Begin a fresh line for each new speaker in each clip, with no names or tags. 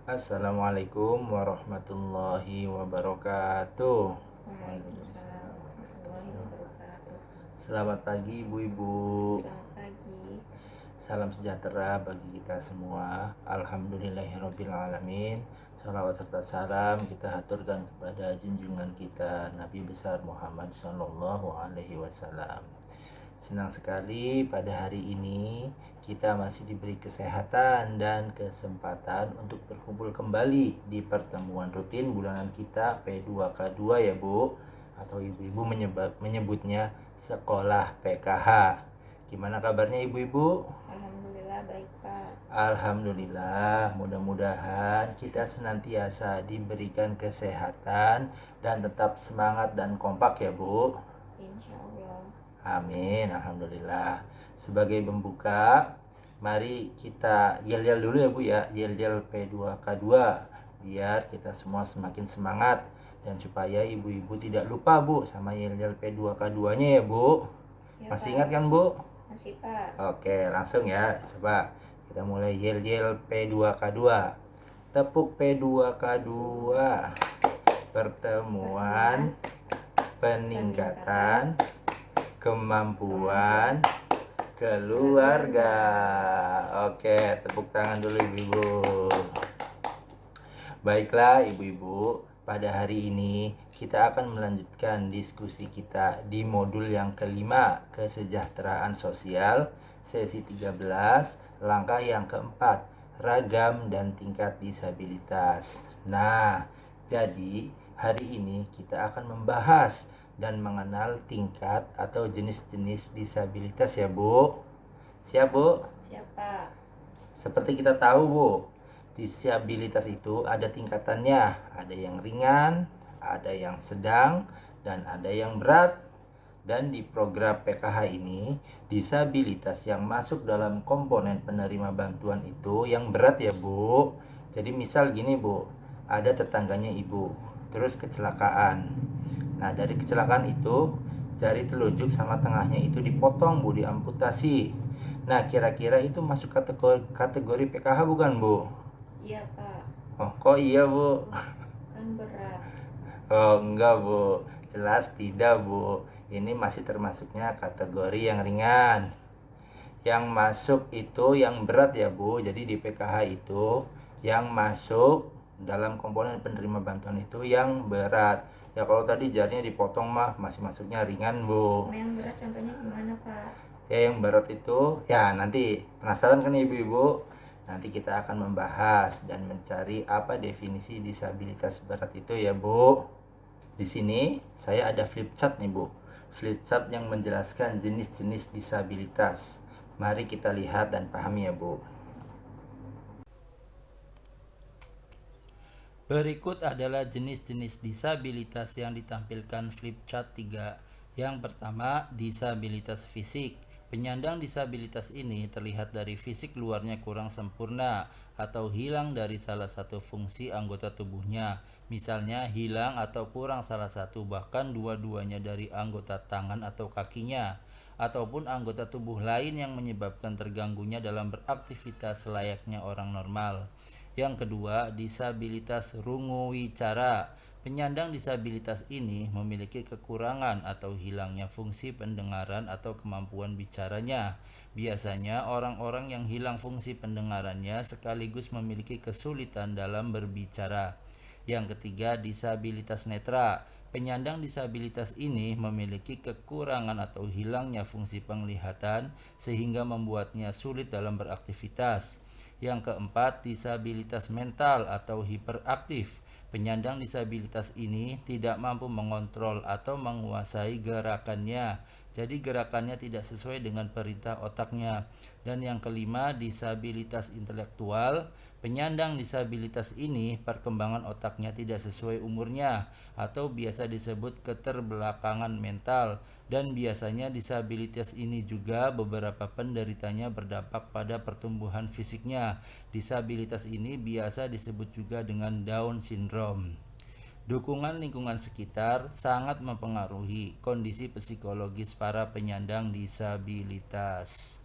Assalamualaikum warahmatullahi wabarakatuh.
Waalaikumsalam warahmatullahi wabarakatuh.
Selamat pagi ibu-ibu.
Selamat pagi.
Salam sejahtera bagi kita semua. Alhamdulillahirrabbilalamin. Salawat serta salam kita haturkan kepada junjungan kita Nabi besar Muhammad Sallallahu Alaihi Wasallam. Senang sekali pada hari ini kita masih diberi kesehatan dan kesempatan untuk berkumpul kembali di pertemuan rutin bulanan kita P2K2 ya Bu, atau ibu-ibu menyebutnya sekolah PKH. Gimana kabarnya ibu-ibu?
Alhamdulillah baik Pak.
Alhamdulillah, mudah-mudahan kita senantiasa diberikan kesehatan dan tetap semangat dan kompak ya Bu.
Insya Allah.
Amin, alhamdulillah. Sebagai pembuka, mari kita yel-yel dulu ya Bu ya, yel-yel P2K2 biar kita semua semakin semangat dan supaya ibu-ibu tidak lupa Bu sama yel-yel P2K2-nya ya Bu.
Ya,
Masih
Pak.
ingat kan Bu?
Masih Pak.
Oke, langsung ya. Coba kita mulai yel-yel P2K2. Tepuk P2K2. Pertemuan peningkatan kemampuan keluarga. Oke, tepuk tangan dulu ibu-ibu. Baiklah ibu-ibu, pada hari ini kita akan melanjutkan diskusi kita di modul yang kelima, kesejahteraan sosial, sesi 13, langkah yang keempat, ragam dan tingkat disabilitas. Nah, jadi hari ini kita akan membahas dan mengenal tingkat atau jenis-jenis disabilitas ya Bu. Siap Bu?
Siapa?
Seperti kita tahu Bu, disabilitas itu ada tingkatannya, ada yang ringan, ada yang sedang, dan ada yang berat. Dan di program PKH ini, disabilitas yang masuk dalam komponen penerima bantuan itu yang berat ya Bu. Jadi misal gini Bu, ada tetangganya ibu, terus kecelakaan. Nah dari kecelakaan itu, jari telunjuk sama tengahnya itu dipotong Bu, diamputasi. Nah kira-kira itu masuk kategori PKH bukan Bu?
Iya Pak.
Oh kok iya Bu?
Kan berat.
Oh enggak Bu, jelas tidak Bu. Ini masih termasuknya kategori yang ringan. Yang masuk itu yang berat ya Bu. Jadi di PKH itu yang masuk dalam komponen penerima bantuan itu yang berat. Ya kalau tadi jarinya dipotong mah masih masuknya ringan Bu.
Yang berat contohnya gimana Pak?
Ya yang berat itu ya nanti penasaran kan ibu-ibu, nanti kita akan membahas dan mencari apa definisi disabilitas berat itu ya Bu. Di sini saya ada flip chart nih Bu, flip chart yang menjelaskan jenis-jenis disabilitas. Mari kita lihat dan pahami ya Bu. Berikut adalah jenis-jenis disabilitas yang ditampilkan flip chart 3. Yang pertama, disabilitas fisik. Penyandang disabilitas ini terlihat dari fisik luarnya kurang sempurna atau hilang dari salah satu fungsi anggota tubuhnya. Misalnya hilang atau kurang salah satu bahkan dua-duanya dari anggota tangan atau kakinya, ataupun anggota tubuh lain yang menyebabkan terganggunya dalam beraktivitas selayaknya orang normal. Yang kedua, disabilitas rungu wicara. Penyandang disabilitas ini memiliki kekurangan atau hilangnya fungsi pendengaran atau kemampuan bicaranya. Biasanya orang-orang yang hilang fungsi pendengarannya sekaligus memiliki kesulitan dalam berbicara. Yang ketiga, disabilitas netra. Penyandang disabilitas ini memiliki kekurangan atau hilangnya fungsi penglihatan sehingga membuatnya sulit dalam beraktivitas. Yang keempat, disabilitas mental atau hiperaktif. Penyandang disabilitas ini tidak mampu mengontrol atau menguasai gerakannya, jadi gerakannya tidak sesuai dengan perintah otaknya. Dan yang kelima, disabilitas intelektual. Penyandang disabilitas ini perkembangan otaknya tidak sesuai umurnya atau biasa disebut keterbelakangan mental, dan biasanya disabilitas ini juga beberapa penderitanya berdampak pada pertumbuhan fisiknya. Disabilitas ini biasa disebut juga dengan Down syndrome. Dukungan lingkungan sekitar sangat mempengaruhi kondisi psikologis para penyandang disabilitas.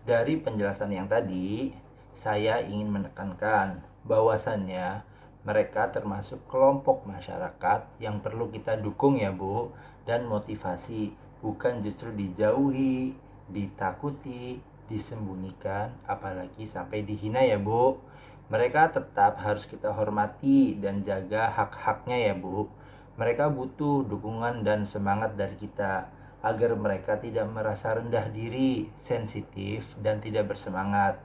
Dari penjelasan yang tadi, saya ingin menekankan bahwasannya mereka termasuk kelompok masyarakat yang perlu kita dukung ya Bu, dan motivasi, bukan justru dijauhi, ditakuti, disembunyikan, apalagi sampai dihina ya Bu. Mereka tetap harus kita hormati dan jaga hak-haknya ya Bu. Mereka butuh dukungan dan semangat dari kita agar mereka tidak merasa rendah diri, sensitif, dan tidak bersemangat.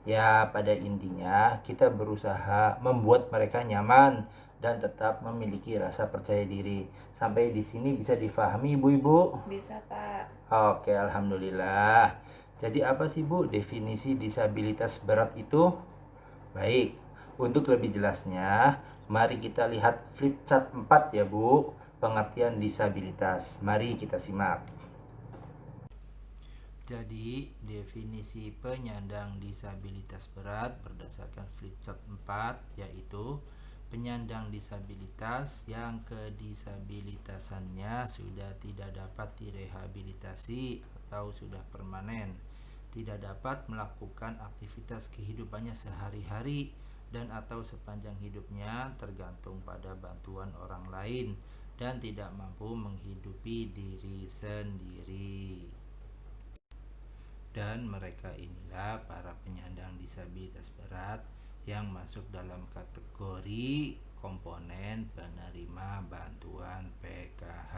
Ya, pada intinya kita berusaha membuat mereka nyaman dan tetap memiliki rasa percaya diri. Sampai di sini bisa difahami Ibu-ibu?
Bisa, Pak.
Oke, alhamdulillah. Jadi apa sih Bu definisi disabilitas berat itu? Baik, untuk lebih jelasnya, mari kita lihat flip chart 4 ya Bu, pengertian disabilitas. Mari kita simak. Jadi, definisi penyandang disabilitas berat berdasarkan flipchart 4 yaitu penyandang disabilitas yang kedisabilitasannya sudah tidak dapat direhabilitasi atau sudah permanen, tidak dapat melakukan aktivitas kehidupannya sehari-hari dan atau sepanjang hidupnya tergantung pada bantuan orang lain dan tidak mampu menghidupi diri sendiri. Dan mereka inilah para penyandang disabilitas berat yang masuk dalam kategori komponen penerima bantuan PKH.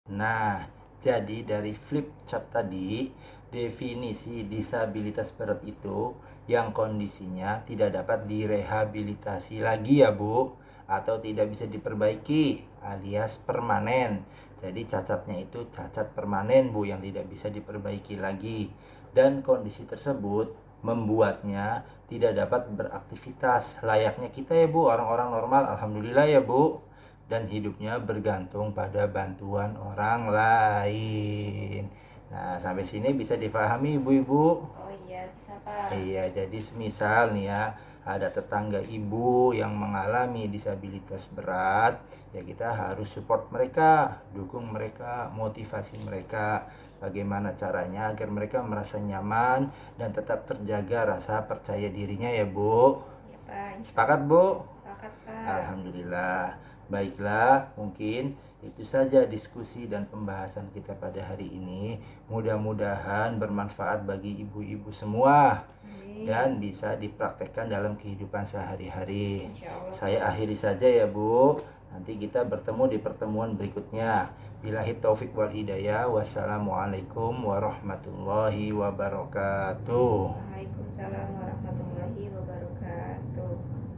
Nah, jadi dari flip chart tadi, definisi disabilitas berat itu yang kondisinya tidak dapat direhabilitasi lagi ya Bu, atau tidak bisa diperbaiki alias permanen. Jadi cacatnya itu cacat permanen Bu, yang tidak bisa diperbaiki lagi. Dan kondisi tersebut membuatnya tidak dapat beraktivitas layaknya kita ya Bu, orang-orang normal, alhamdulillah ya Bu. Dan hidupnya bergantung pada bantuan orang lain. Nah, sampai sini bisa difahami Ibu-ibu?
Oh iya, bisa, Pak.
Iya, jadi semisal nih ya, ada tetangga ibu yang mengalami disabilitas berat, ya kita harus support mereka, dukung mereka, motivasi mereka. Bagaimana caranya agar mereka merasa nyaman dan tetap terjaga rasa percaya dirinya ya Bu.
Iya, Pak.
Sepakat Bu?
Sepakat, Pak.
Alhamdulillah. Baiklah, mungkin itu saja diskusi dan pembahasan kita pada hari ini. Mudah-mudahan bermanfaat bagi ibu-ibu semua dan bisa dipraktekkan dalam kehidupan sehari-hari. Saya akhiri saja ya Bu. Nanti kita bertemu di pertemuan berikutnya. Billahi taufik wal hidayah. Wassalamualaikum warahmatullahi wabarakatuh.
Waalaikumsalam warahmatullahi wabarakatuh.